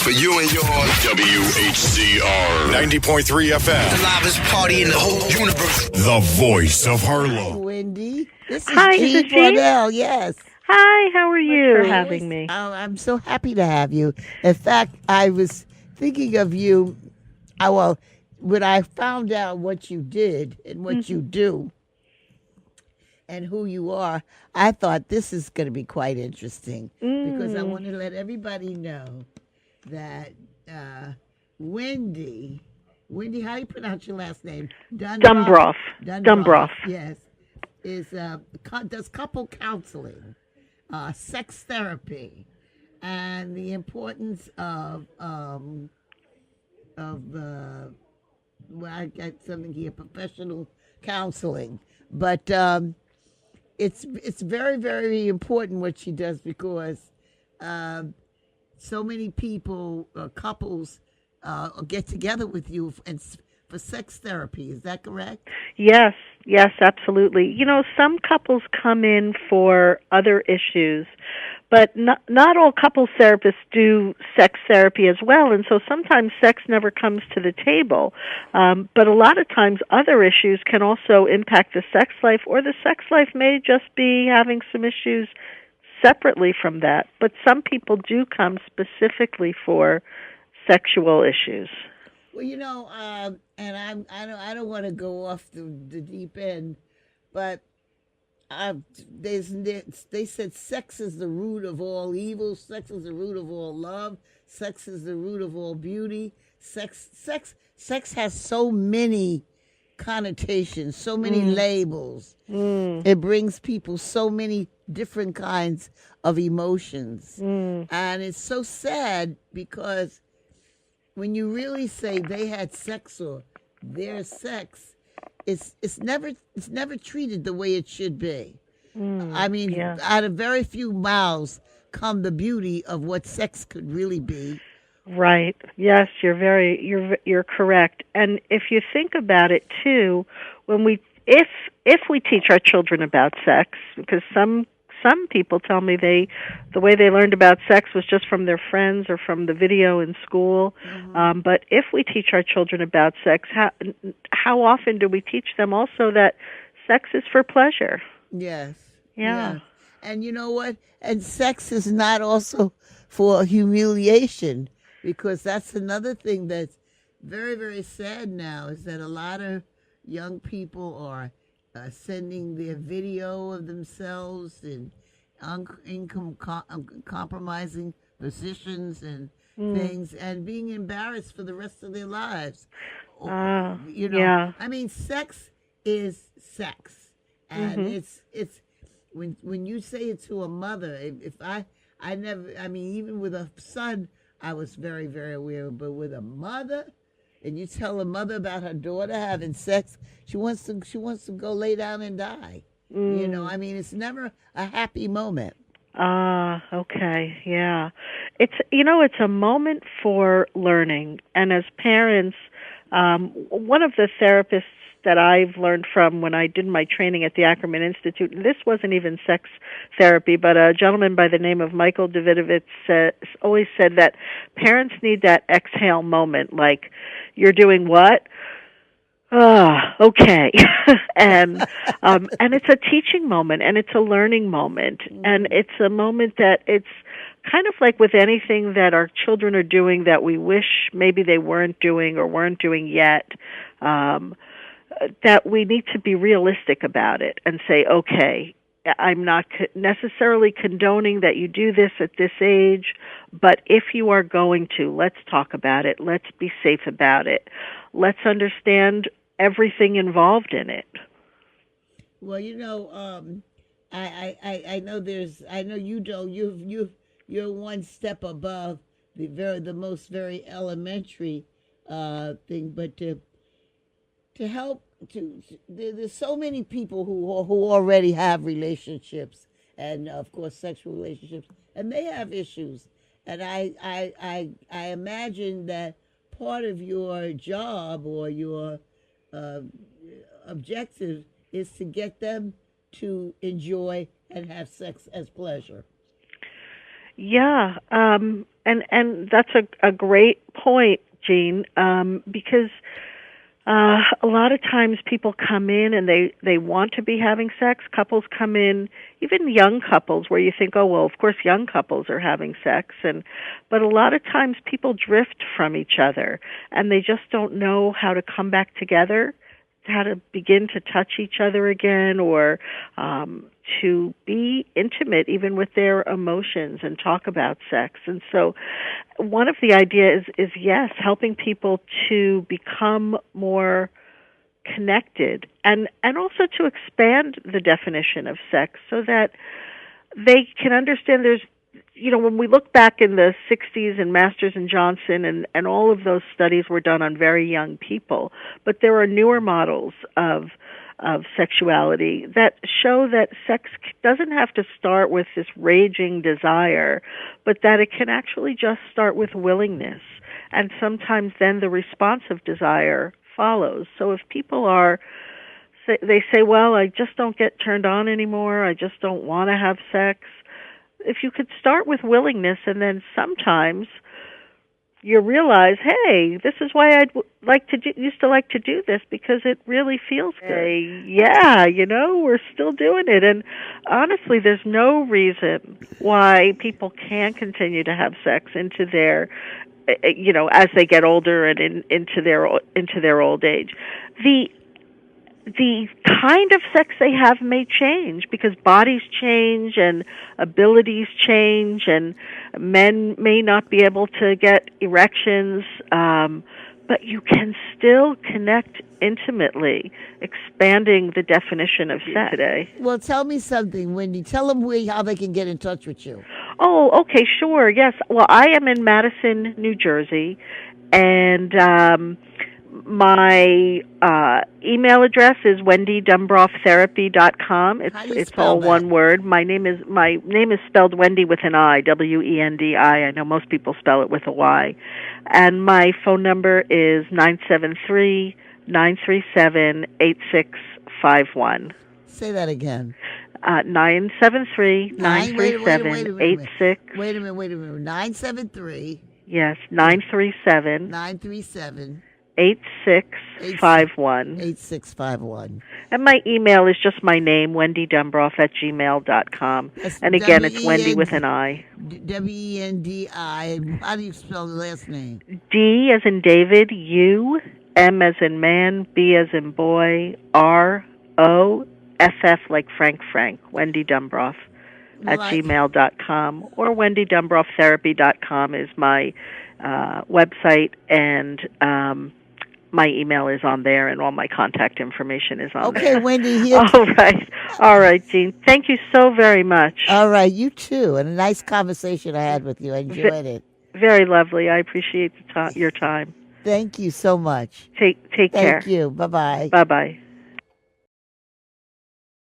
For you and yours, WHCR 90.3 FM. The loudest party in the whole universe. The voice of Hi, Harlem. Wendi. This is Hi, is Jeanne this Jeanne? Parnell. Yes. Hi, how are you? Thanks For having me. Oh, I'm so happy to have you. In fact, I was thinking of you. When I found out what you did and what you do and who you are, I thought this is going to be quite interesting because I want to let everybody know that Wendi, how do you pronounce your last name? Dumbroff. Dumbroff. Yes, does couple counseling, sex therapy, and the importance of I got something here, professional counseling, but it's very, very important what she does because so many people, couples, get together with you for sex therapy. Is that correct? Yes, absolutely. You know, some couples come in for other issues, but not all couples therapists do sex therapy as well, and so sometimes sex never comes to the table. But a lot of times other issues can also impact the sex life, or the sex life may just be having some issues separately from that. But some people do come specifically for sexual issues. Well, you know, and I don't want to go off the deep end, but they said sex is the root of all evil. Sex is the root of all love. Sex is the root of all beauty. Sex has so many connotations, so many labels. It brings people so many different kinds of emotions, and it's so sad because when you really say they had sex or their sex, it's never treated the way it should be. I mean, out of very few mouths come the beauty of what sex could really be. Right. Yes, you're correct. And if you think about it too, if we teach our children about sex, because some people tell me the way they learned about sex was just from their friends or from the video in school. But if we teach our children about sex, how often do we teach them also that sex is for pleasure? Yes. Yeah. And you know what? And sex is not also for humiliation, because that's another thing that's very, very sad now, is that a lot of young people are sending their video of themselves in compromising positions and things, and being embarrassed for the rest of their lives. You know, yeah. I mean, sex is sex, and it's when you say it to a mother. Even with a son, I was very, very aware, but with a mother. And you tell a mother about her daughter having sex, she wants to go lay down and die. You know, I mean, it's never a happy moment. Okay, yeah. It's a moment for learning. And as parents, one of the therapists that I've learned from when I did my training at the Ackerman Institute, and this wasn't even sex therapy, but a gentleman by the name of Michael Davidovich always said that parents need that exhale moment, like, you're doing what? Okay. and it's a teaching moment, and it's a learning moment, and it's a moment that it's kind of like with anything that our children are doing that we wish maybe they weren't doing or weren't doing yet, that we need to be realistic about it and say, okay, I'm not necessarily condoning that you do this at this age, but if you are going to, let's talk about it. Let's be safe about it. Let's understand everything involved in it. Well, you know, I know you don't. You're one step above the most very elementary thing, but to help. There's so many people who already have relationships, and of course sexual relationships, and they have issues. And I imagine that part of your job or your objective is to get them to enjoy and have sex as pleasure. Yeah, and that's a great point, Jean, because a lot of times people come in and they want to be having sex. Couples come in, even young couples, where you think, oh, well, of course young couples are having sex, but a lot of times people drift from each other and they just don't know how to come back together, how to begin to touch each other again, or to be intimate even with their emotions and talk about sex. And so one of the ideas is yes, helping people to become more connected and also to expand the definition of sex so that they can understand there's, when we look back in the 60s and Masters and Johnson and all of those studies were done on very young people, but there are newer models of sexuality that show that sex doesn't have to start with this raging desire, but that it can actually just start with willingness. And sometimes then the responsive desire follows. So if people they say, well, I just don't get turned on anymore, I just don't want to have sex. If you could start with willingness, and then sometimes you realize, hey, this is why I'd used to like to do this, because it really feels good. Yeah, we're still doing it. And honestly, there's no reason why people can't continue to have sex into their, as they get older and into their old age. The kind of sex they have may change because bodies change and abilities change, and men may not be able to get erections, but you can still connect intimately, expanding the definition of sex today. Well, tell me something, Wendy. Tell them how they can get in touch with you. Oh, okay, sure, yes. Well, I am in Madison, New Jersey, and my email address is wendydumbroffTherapy.com. It's all that? one word. My name is spelled Wendi with an I, Wendi. I know most people spell it with a Y. And my phone number is 973-937-8651. Say that again. 973-937-86. Wait a minute. 973. Yes, 937. 937. 8651. 8651. And my email is just my name, wendydumbroff@gmail.com. And again, it's Wendi with an I. Wendi. How do you spell the last name? D as in David, U, M as in man, B as in boy, ROFF like Frank, Wendi Dumbroff at gmail.com. Or wendydumbroffTherapy.com is my website, and my email is on there, and all my contact information is on there. Okay, Wendy. All right, Jean. Thank you so very much. All right, you too. And a nice conversation I had with you. I enjoyed it. Very lovely. I appreciate your time. Thank you so much. Take care. Thank you. Bye-bye. Bye-bye.